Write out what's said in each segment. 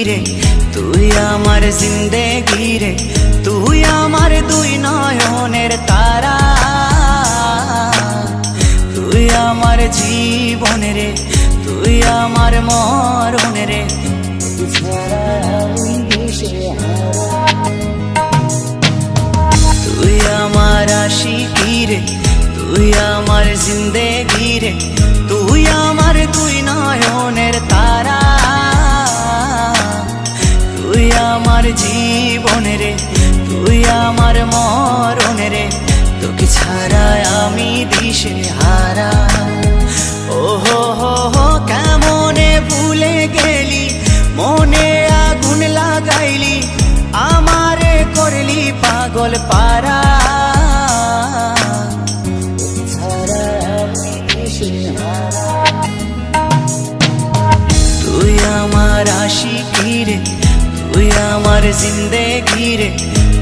রে, তুই আমার জিন্দেগি রে, তুই আমার দুই নয়নের তারা, তুই আমার জীবন রে, তুই আমার মরণ রে, তুই আমার আশিকি রে, তুই আমার জিন্দেগি রে, তুই আমার দুই নয়নের তারা, তুই আমার জীবন রে, তুই আমার মরণ রে, তোকে ছাড়া আমি দিশে হারা। ও হো হো হো কেমনে ভুলে গেলি, মনে আগুন লাগাইলি, আমারে করলি পাগল পারা, তুই আমার আশিকি রে, তুই আমার জিন্দেগি রে,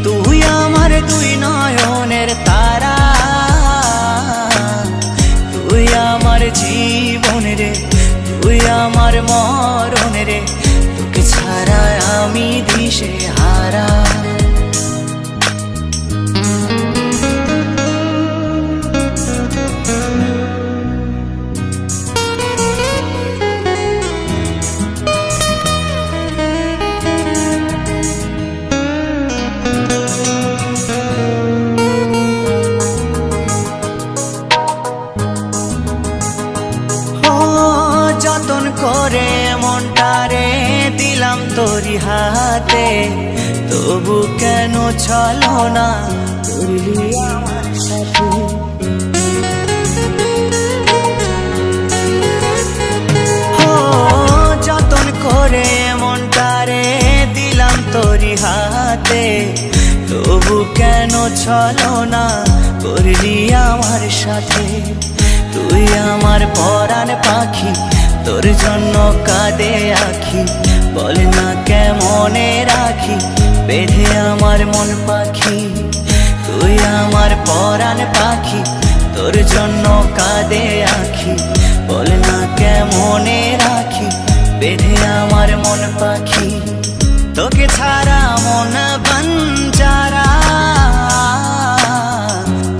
তুই আমার দুই নয়নের তারা, তুই আমার জীবন রে, তুই আমার মরণ রে, তোকে ছাড়া আমি দিশে হারা। যতন করে মনটারে দিলাম তোরি হাতে, তবু কেন চলো না করলি আমার সাথে, যতন করে মনটারে দিলাম তোরি হাতে, তবু কেন চলো না করলি আমার সাথে, তুই আমার পরাণ পাখি, তোর জন্য কাঁদে আখি, বল না কেমনে রাখি বেঁধে আমার মন পাখি, তুই আমার পরাণ পাখি, তোর জন্য কাঁদে আখি, বল না কেমনে রাখি বেঁধে আমার মন পাখি, তোকে ছাড়া মন বঞ্জারা,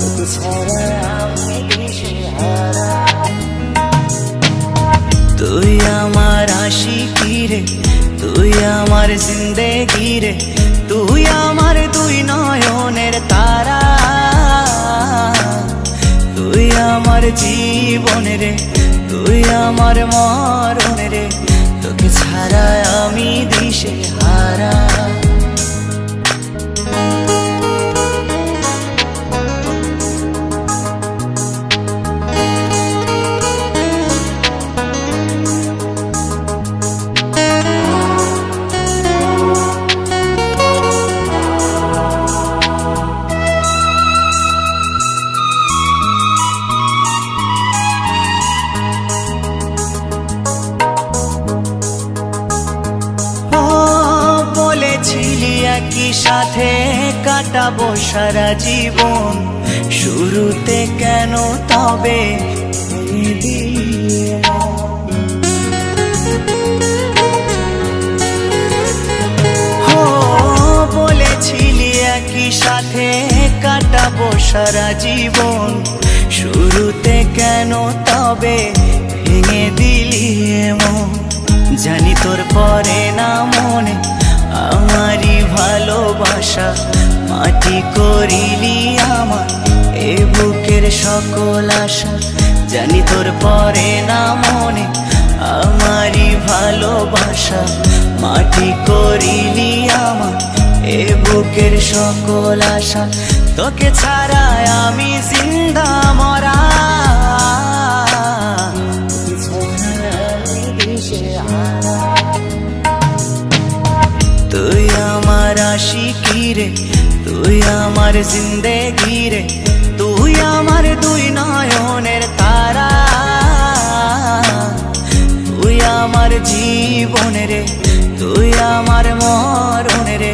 তোকে ছাড়া আমি দিশেহারা, তুই আমার আশিকি রে, তুই আমার জিন্দেগি রে, তুই আমার দুই নয়নের তারা, তুই আমার জীবন রে, তুই আমার মরণ রে, তোকে ছাড়া আমি দিশে হারা। একই সাথে কাটাবো সারা জীবন, শুরুতে কেন তবে বলেছিলি একই সাথে কাটাবো সারা জীবন, শুরুতে কেন তবে ভেঙে দিলি এমন, জানি তোর পরে না মনে আমারই ভালোবাসা, মাটি করিলি আমার এ বুকের সকল আশা, জানি তোর পরে না মনে আমারই ভালোবাসা, মাটি করিলি আমার এ বুকের সকল আশা, তোকে ছাড়া আমি জিন্দা মরা, তুই আমার আশিকি রে, তুই আমার জিন্দেগি রে, তুই আমার দুই নয়নের তারা, তুই আমার জীবন রে, তুই আমার মরণ রে,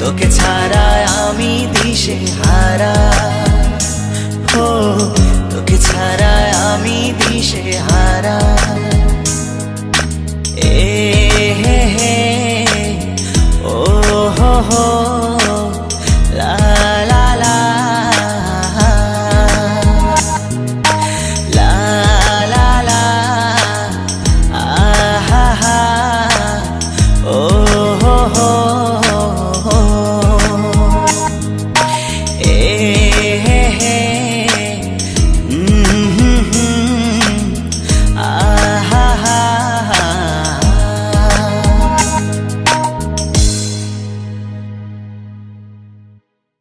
তোকে ছাড়া আমি দিশে হারা, তোকে ছাড়া আমি দিশে হারা। এ হে হে হই